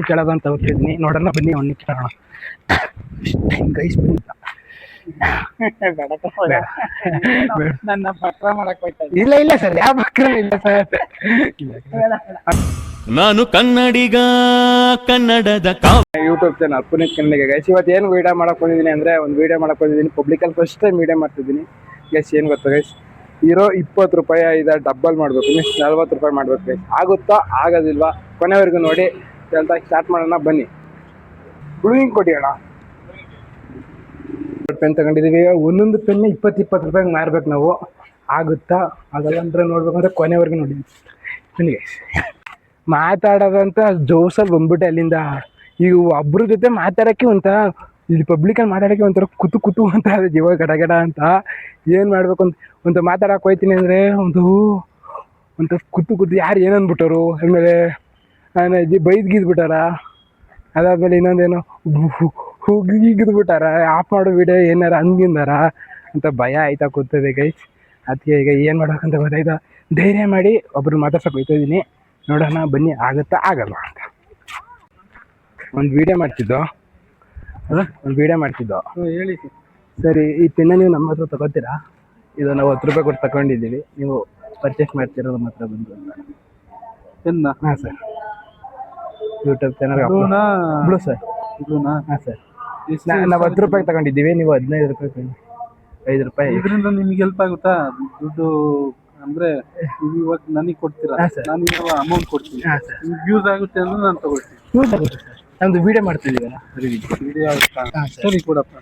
ಕೇಳೋದು ಅಂತ ಹೋಗ್ತಿದ್ದೀನಿ. ನೋಡೋಣ ಬನ್ನಿ ಅವ್ನ ಕೇಳೋಣ. ಗೈಸ್ ಬನ್ನಿ. ನನ್ನ ಪತ್ರ ಮಾಡಕ್ ಹೋಯ್ತಾ ಇಲ್ಲ ಇಲ್ಲ ಸರ್, ಯಾವ ಬಕ್ರ ಇಲ್ಲ ಸರ್. ನಾನು ಕನ್ನಡಿಗ, ಕನ್ನಡದ ಯೂಟ್ಯೂಬ್ ಚಾನಲ್ ಪುನೀತ್ ಕನ್ನಡಿಗ. ಗೈಸ್ ಇವತ್ತು ಏನು ವಿಡಿಯೋ ಮಾಡಕ್ ಬಂದಿದ್ದೀನಿ ಅಂದ್ರೆ, ಒಂದು ವಿಡಿಯೋ ಮಾಡಕ್ ಬಂದಿದ್ದೀನಿ. ಪಬ್ಲಿಕಲ್ಲಿ ಫಸ್ಟ್ ಟೈಮ್ ವಿಡಿಯೋ ಮಾಡ್ತಿದ್ದೀನಿ. ಗೈಸ್ ಏನು ಗೊತ್ತಾ ಗೈಸ್, ಇರೋ 20 ರೂಪಾಯಿ ಇದ ಡಬ್ಬಲ್ ಮಾಡ್ಬೇಕು, ಮೀನ್ಸ್ 40 ರೂಪಾಯಿ ಮಾಡ್ಬೇಕು ಗೈಸ್. ಆಗುತ್ತಾ ಆಗೋದಿಲ್ವಾ ಕೊನೆವರೆಗೂ ನೋಡಿ ಹೇಳ್ತಾ ಸ್ಟಾರ್ಟ್ ಮಾಡೋಣ ಬನ್ನಿ. ಬ್ಲೂಯಿಂಗ್ ಕೊಡಿ ಅಣ್ಣ. ಪೆನ್ ತಗೊಂಡಿದ್ದೀವಿ. ಒಂದೊಂದು ಪೆನ್ 20 ರೂಪಾಯಿಗೆ ಮಾರ್ಬೇಕು ನಾವು. ಆಗುತ್ತಾ ಆಗಲ್ಲ ಅಂದ್ರೆ ನೋಡ್ಬೇಕಂದ್ರೆ ಕೊನೆವರೆಗೂ ನೋಡಿ ಬನ್ನಿ ಗೈಸ್. ಮಾತಾಡೋದಂತ ಜೋಸಲ್ಲಿ ಬಂದ್ಬಿಟ್ಟೆ ಅಲ್ಲಿಂದ. ಈಗ ಒಬ್ರ ಜೊತೆ ಮಾತಾಡೋಕ್ಕೆ ಒಂಥರ, ಇಲ್ಲಿ ಪಬ್ಲಿಕಲ್ಲಿ ಮಾತಾಡೋಕ್ಕೆ ಒಂಥರ ಕುತು ಅಂತ ಜೀವ ಗಡ ಅಂತ. ಏನು ಮಾಡ್ಬೇಕು ಅಂತ ಮಾತಾಡೋಕೆ ಹೋಯ್ತೀನಿ ಅಂದರೆ ಒಂದು ಕುತು ಯಾರು ಏನು ಅಂದ್ಬಿಟ್ಟರು. ಆಮೇಲೆ ನಾನು ಬೈದ್ಗಿದ್ಬಿಟ್ಟಾರ. ಅದಾದ್ಮೇಲೆ ಇನ್ನೊಂದೇನು ಹುಗಿದ್ಬಿಟ್ಟಾರ. ಆಫ್ ಮಾಡೋ ವಿಡಿಯೋ ಏನಾರ ಹಂಗಿಂದಾರ ಅಂತ ಭಯ ಆಯ್ತಾ ಕೂತದೆ ಗೈಸ್. ಅದಕ್ಕೆ ಈಗ ಏನು ಮಾಡ್ಬೇಕಂತ ಗೊತ್ತಾಯ್ತಾ, ಧೈರ್ಯ ಮಾಡಿ ಒಬ್ರು ಮಾತಾಡ್ಸೋಕೆ ಹೋಗ್ತಾಯಿದ್ದೀನಿ. ನೋಡೋಣ ಬನ್ನಿ ಆಗುತ್ತಾ ಆಗಲ್ಲ ಅಂತ. ಒಂದು ವಿಡಿಯೋ ಮಾಡ್ತಿದ್ದೋ ಹೇಳಿ ಸರಿ. ಈ ಪೆನ್ನ ನೀವು ನಮ್ಮ ಹತ್ರ ತಗೋತೀರಾ? ಇದು ನಾವು 10 ರೂಪಾಯಿ ಕೊಟ್ಟು ತಗೊಂಡಿದ್ದೀವಿ. ನೀವು ಪರ್ಚೇಸ್ ಮಾಡ್ತೀರಾ ನಮ್ಮ ಹತ್ರ ಬಂದು ಅಂತ? ಪೆನ್ನ? ಹಾಂ sir. YouTube channel blue sir. ಬ್ಲೂನಾ? ಹಾಂ ಸರ್. ನಾವು 10 ರೂಪಾಯಿಗೆ ತಗೊಂಡಿದ್ದೀವಿ, ನೀವು 15 ರೂಪಾಯಿ 5 ರೂಪಾಯಿ. ಇದರಿಂದ ನಿಮ್ಗೆ ಹೆಲ್ಪ್ ಆಗುತ್ತಾ? ದುಡ್ಡು ಅಂದ್ರೆ ಇವಾಗ ನನಗೆ ಕೊಡ್ತೀರಾ? ನಾನು ಇವಾಗ ಅಮೌಂಟ್ ಕೊಡ್ತೀನಿ. ನಿಮ್ಗೆ ಯೂಸ್ ಆಗುತ್ತೆ ಅಂದ್ರೆ ನಾನು ತಗೊಳ್ತೀನಿ. ಯೂಸ್ ಆಗುತ್ತೆ ಸರ್. ನಮ್ದು ವಿಡಿಯೋ ಮಾಡ್ತಿದ್ದೀವಲ್ಲ, ವಿಡಿಯೋ ಆಗುತ್ತಾ? ಸರಿ ಕೊಡಪ್ಪ.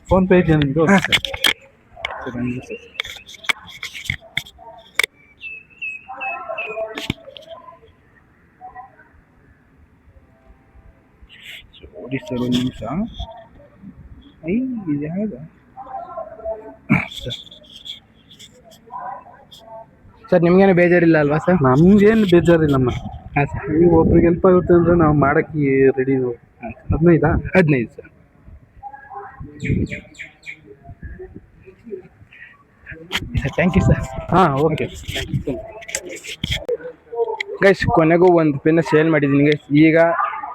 ಫೋನ್ ಪೇ ಇದೆಯಾ ನಿಮ್ಮದು? ನೋಡಿ ಸರ್, ಒಂದು ನಿಮಿಷ. ಇದು ಯಾವುದು ಸರ್? ನಿಮ್ಗೇನು ಬೇಜಾರಿಲ್ಲ ಅಲ್ವಾ ಸರ್? ನಮ್ಗೇನು ಬೇಜಾರಿಲ್ಲಮ್ಮ. ಹಾಂ ಸರ್. ನೀವು ಒಬ್ರಿಗೆ ಹೆಲ್ಪ್ ಆಗುತ್ತೆ ಅಂದರೆ ನಾವು ಮಾಡೋಕ್ಕೆ ready. 15 sir. Thank you sir. ಹಾಂ ಓಕೆ. ಗೈಸ್ ಕೊನೆಗೂ ಒಂದು ಪೆನ್ ಸೇಲ್ ಮಾಡಿದ್ದೀನಿ ಗೈಸ್. ಈಗ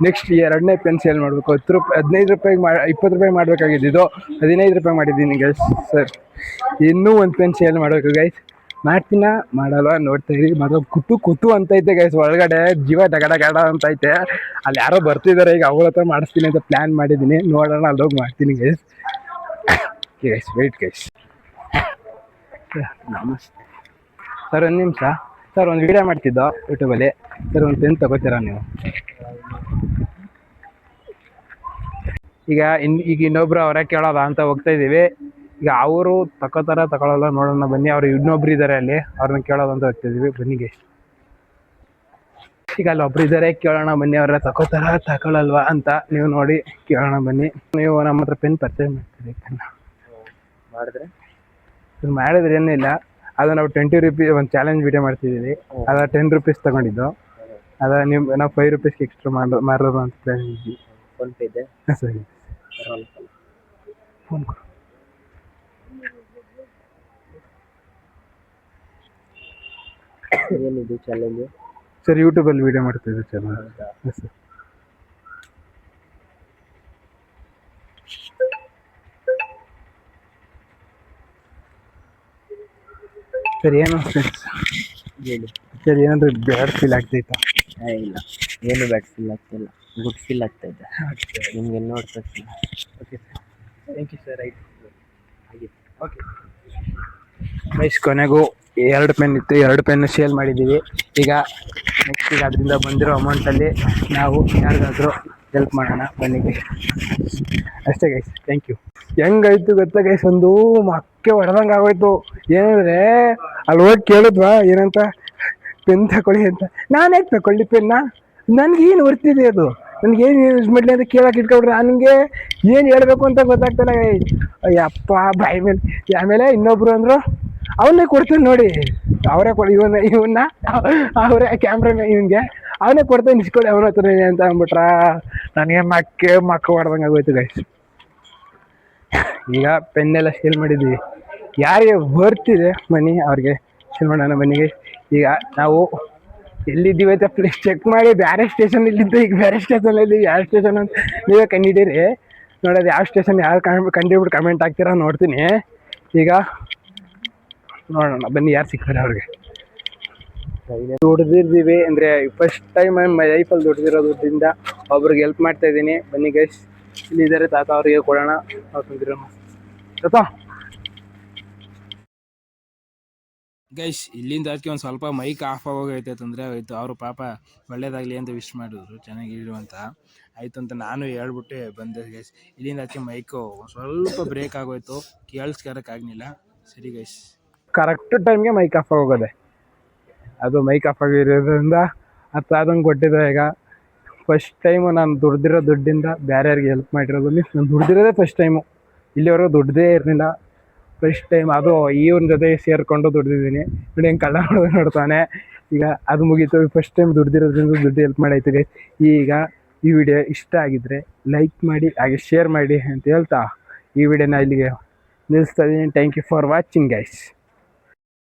ನೆಕ್ಸ್ಟ್ 2ನೇ ಪೆನ್ ಸೇಲ್ ಮಾಡಬೇಕು. 10 ರೂಪಾಯಿ 15 ರೂಪಾಯಿಗೆ 20 ರೂಪಾಯಿ ಮಾಡಬೇಕಾಗಿದ್ದು 15 ರೂಪಾಯಿ ಮಾಡಿದ್ದೀನಿ ಗೈಸ್. ಸರ್ ಇನ್ನೂ ಒಂದು ಪೆನ್ ಸೇಲ್ ಮಾಡಬೇಕು ಗೈಸ್. ಮಾಡ್ತೀನ ಮಾಡಲ್ವ ನೋಡ್ತಾ ಇರಿ. ಮಾತ್ರ ಕುತು ಅಂತೈತೆ ಗೈಸ್. ಒಳಗಡೆ ಜೀವ ಡಗಡ ಅಂತೈತೆ. ಅಲ್ಲಿ ಯಾರೋ ಬರ್ತಿದ್ದಾರೆ, ಈಗ ಅವ್ರ ಹತ್ರ ಮಾಡಿಸ್ತೀನಿ ಅಂತ ಪ್ಲ್ಯಾನ್ ಮಾಡಿದ್ದೀನಿ. ನೋಡೋಣ, ಅಲ್ಲೋಗಿ ಮಾಡ್ತೀನಿ ಗೈಸ್. Guys wait guys. ನಮಸ್ತೆ ಸರ್, ಒಂದು ನಿಮಿಷ ಸರ್. ಒಂದು ವಿಡಿಯೋ ಮಾಡ್ತಿದ್ದೋ ಯೂಟ್ಯೂಬಲ್ಲಿ ಸರ್. ಒಂದು ಪೆನ್ ತಗೋತೀರಾ ನೀವು? ಈಗ ಇನ್ನೊಬ್ರು ಅವರೇ ಕೇಳೋದ ಅಂತ ಹೋಗ್ತಾ ಇದ್ದೀವಿ. ಈಗ ಅವರು ತಗೊಳ್ಳಲ್ಲ, ನೋಡೋಣ ಬನ್ನಿ. ಅವ್ರು ಇನ್ನೊಬ್ರು ಇದ್ದಾರೆ ಅಲ್ಲಿ, ಅವ್ರನ್ನ ಕೇಳೋದು ಅಂತ ಹೋಗ್ತಿದ್ದೀವಿ. ಬನ್ನಿ ಗೈಸ್. ಈಗ ಅಲ್ಲಿ ಒಬ್ರು ಇದ್ದಾರೆ, ಕೇಳೋಣ ಬನ್ನಿ. ಅವ್ರ ತಗೊಳ್ಳಲ್ವಾ ಅಂತ ನೀವು ನೋಡಿ ಕೇಳೋಣ ಬನ್ನಿ. ನೀವು ನಮ್ಮ ಹತ್ರ ಪೆನ್ ಪರ್ಚೇಸ್ ಮಾಡ್ತೀರಿ? ಪೆನ್ ಮಾಡಿದ್ರೆ ಏನಿಲ್ಲ, ಅದು ನಾವು 20 ರೂಪೀಸ್ ಒಂದು ಚಾಲೆಂಜ್ ವಿಡಿಯೋ ಮಾಡ್ತಿದ್ದೀವಿ. ಅದ 10 ರೂಪೀಸ್ ತಗೊಂಡಿದ್ದು. ಅದ ನಾವು 5 ರೂಪೀಸ್ಗೆ ಎಕ್ಸ್ಟ್ರಾ ಮಾರೋದು ಅಂತ ಪ್ಲಾನ್ ಇದ್ವಿ. ಫೋನ್ ಪೇ ಇದೆ? ಹಾಂ ಸರಿ. ಫೋನ್ ಕೊಡು. ಏನಿದು ಚಾಲೆಂಜ್ ಸರ್? ಯೂಟ್ಯೂಬಲ್ಲಿ ವಿಡಿಯೋ ಮಾಡ್ತಿದ್ದೆ ಚಾನಲ್. ಹಾಂ ಸರ್. ಸರ್ ಏನು ಹೇಳಿ ಸರ್, ಏನಾದರೂ ಬ್ಯಾಡ್ ಫೀಲ್ ಆಗ್ತೈತಾ? ಇಲ್ಲ, ಏನು ಬ್ಯಾಡ್ ಫೀಲ್ ಆಗ್ತಿಲ್ಲ, ಗುಡ್ ಫೀಲ್ ಆಗ್ತಾ ಇದೆ ನಿಮಗೆ ನೋಡ್ಬೇಕು. Okay sir, thank you sir. ಆಯ್ತು ಆಗಿತ್ತು. ಓಕೆ ಗೈಸ್, ಕೊನೆಗೂ 2 ಪೆನ್ ಇತ್ತು. 2 ಪೆನ್ ಸೇಲ್ ಮಾಡಿದ್ದೀವಿ. ಈಗ ನೆಕ್ಸ್ಟ್ ಈಗ ಅದರಿಂದ ಬಂದಿರೋ ಅಮೌಂಟಲ್ಲಿ ನಾವು ಯಾರಿಗಾದರೂ ಹೆಲ್ಪ್ ಮಾಡೋಣ ಬನ್ನಿ ಗೈಸ್. ಅಷ್ಟೇ ಗೈಸ್, ಥ್ಯಾಂಕ್ ಯು. ಹೆಂಗಾಯ್ತು ಗೊತ್ತಾ ಗೈಸ್, ಒಂದು ಮಕ್ಕೆ ಹೊಡೆದಂಗೆ ಆಗೋಯ್ತು. ಏನಂದರೆ ಅಲ್ಲಿ ಹೋಗಿ ಕೇಳಿದ್ವಾ ಏನಂತ, ಪೆನ್ ತಗೊಳ್ಳಿ ಅಂತ. ನಾನೇ ತಗೊಳ್ಳಿ ಪೆನ್ನ? ನನಗೇನು ಬರ್ತಿದೆ ಅದು, ನನಗೇನು ಯೂಸ್ ಮಾಡಲಿ ಅಂತ ಕೇಳಕ್ಕೆ ಇಟ್ಕೊಂಡ್ರೆ ನನಗೆ ಏನು ಹೇಳಬೇಕು ಅಂತ ಗೊತ್ತಾಗ್ತಾನೆ. ಅಯ್ಯಪ್ಪ ಬಾಯಿ ಮೇಲೆ. ಆಮೇಲೆ ಇನ್ನೊಬ್ರು ಅಂದರು ಅವನ್ನೇ ಕೊಡ್ತೀನಿ ನೋಡಿ, ಅವರೇ ಇವನ್ನ ಅವರೇ ಕ್ಯಾಮ್ರಾನ ಇವನಿಗೆ ಅವನೇ ಕೊಡ್ತಾನೆ, ಇಸ್ಕೊಳ್ಳಿ ಅವನ ಹತ್ರ ಅಂತ ಅಂದ್ಬಿಟ್ರ. ನನಗೆ ಮಕ್ಕ ಹೊಡೆದಂಗೆ ಆಗೋಯ್ತು ಗೈಸ್. ಈಗ ಪೆನ್ನೆಲ್ಲ ಸೇಲ್ ಮಾಡಿದ್ದೀವಿ. ಯಾರಿಗೆ ಬರ್ತಿದೆ ಮನಿ ಅವ್ರಿಗೆ ಸೇಲ್ ಮಾಡೋಣ ಬನ್ನಿ ಗೈಸ್. ಈಗ ನಾವು ಎಲ್ಲಿದ್ದೀವಿ ಅಂತ ಪ್ಲೀಸ್ ಚೆಕ್ ಮಾಡಿ. ಬೇರೆ ಸ್ಟೇಷನ್ ಇಲ್ಲಿದ್ದು ಈಗ ಬೇರೆ ಸ್ಟೇಷನಲ್ಲಿ ಯಾವ ಸ್ಟೇಷನ್ ಅಂತ ನೀವೇ ಕಂಡಿದ್ದೀರಿ. ನೋಡೋದು ಯಾವ ಸ್ಟೇಷನ್ ಯಾರು ಕಂಡಿಬಿಟ್ಟು ಕಮೆಂಟ್ ಹಾಕ್ತೀರಾ ನೋಡ್ತೀನಿ. ಈಗ ನೋಡೋಣ ಬನ್ನಿ ಯಾರು ಸಿಗ್ತಾರೆ ಅವ್ರಿಗೆ. ದುಡ್ದಿದ್ದೀವಿ ಅಂದರೆ ಫಸ್ಟ್ ಟೈಮ್ ಲೈಫಲ್ಲಿ ದುಡ್ದಿರೋ ದುಡ್ಡಿಂದ ಒಬ್ರಿಗೆ ಹೆಲ್ಪ್ ಮಾಡ್ತಾ ಇದ್ದೀನಿ. ಬನ್ನಿ ಗೈಸ್, ಇಲ್ಲಿದ್ದಾರೆ ತಾತ, ಅವರಿಗೆ ಕೊಡೋಣ. ತಾತ ಗೈಸ್, ಇಲ್ಲಿಂದ ಅದಕ್ಕೆ ಒಂದು ಸ್ವಲ್ಪ ಮೈಕ್ ಆಫ್ ಆಗೋಗೈತೆ, ತೊಂದರೆ ಆಗೋಯ್ತು. ಅವರು ಪಾಪ ಒಳ್ಳೇದಾಗಲಿ ಅಂತ ವಿಶ್ ಮಾಡಿದ್ರು, ಚೆನ್ನಾಗಿರುವಂತ ಆಯಿತು ಅಂತ ನಾನು ಹೇಳ್ಬಿಟ್ಟು ಬಂದೆ ಗೈಸ್. ಇಲ್ಲಿಂದ ಅದಕ್ಕೆ ಮೈಕು ಸ್ವಲ್ಪ ಬ್ರೇಕ್ ಆಗೋಯ್ತು, ಕೇಳಿಸ್ಕರಕ್ಕಾಗಲಿಲ್ಲ. ಸರಿ ಗೈಸ್, ಕರೆಕ್ಟ್ ಟೈಮ್ಗೆ ಮೈಕ್ ಆಫ್ ಆಗೋದೆ. ಅದು ಮೈಕ್ ಆಫ್ ಆಗಿರೋದ್ರಿಂದ ಆದಂಗೆ ಕೊಟ್ಟಿದ್ದೆ. ಈಗ ಫಸ್ಟ್ ಟೈಮು ನಾನು ದುಡ್ದಿರೋ ದುಡ್ಡಿಂದ ಬೇರೆಯವ್ರಿಗೆ ಹೆಲ್ಪ್ ಮಾಡಿರೋದು. ಮೀನ್ಸ್ ನಾನು ದುಡ್ದಿರೋದೇ ಫಸ್ಟ್ ಟೈಮು, ಇಲ್ಲಿವರೆಗೂ ದುಡ್ದೇ ಇರಲಿಲ್ಲ. ಫಸ್ಟ್ ಟೈಮ್ ಅದು ಇವ್ನ ಜೊತೆ ಸೇರಿಕೊಂಡು ದುಡ್ದಿದ್ದೀನಿ. ನೋಡಿ ಹೆಂಗೆ ಕಳ್ಳ ನೋಡ್ತಾನೆ. ಈಗ ಅದು ಮುಗೀತು, ಫಸ್ಟ್ ಟೈಮ್ ದುಡ್ದಿರೋದ್ರಿಂದ ದುಡ್ಡು ಹೆಲ್ಪ್ ಮಾಡೈತೆ ಗೈಸ್. ಈಗ ಈ ವಿಡಿಯೋ ಇಷ್ಟ ಆಗಿದ್ದರೆ ಲೈಕ್ ಮಾಡಿ, ಹಾಗೆ ಶೇರ್ ಮಾಡಿ ಅಂತ ಹೇಳ್ತಾ ಈ ವಿಡಿಯೋನ ಇಲ್ಲಿಗೆ ನಿಲ್ಲಿಸ್ತಾ ಇದ್ದೀನಿ. Thank you for watching guys.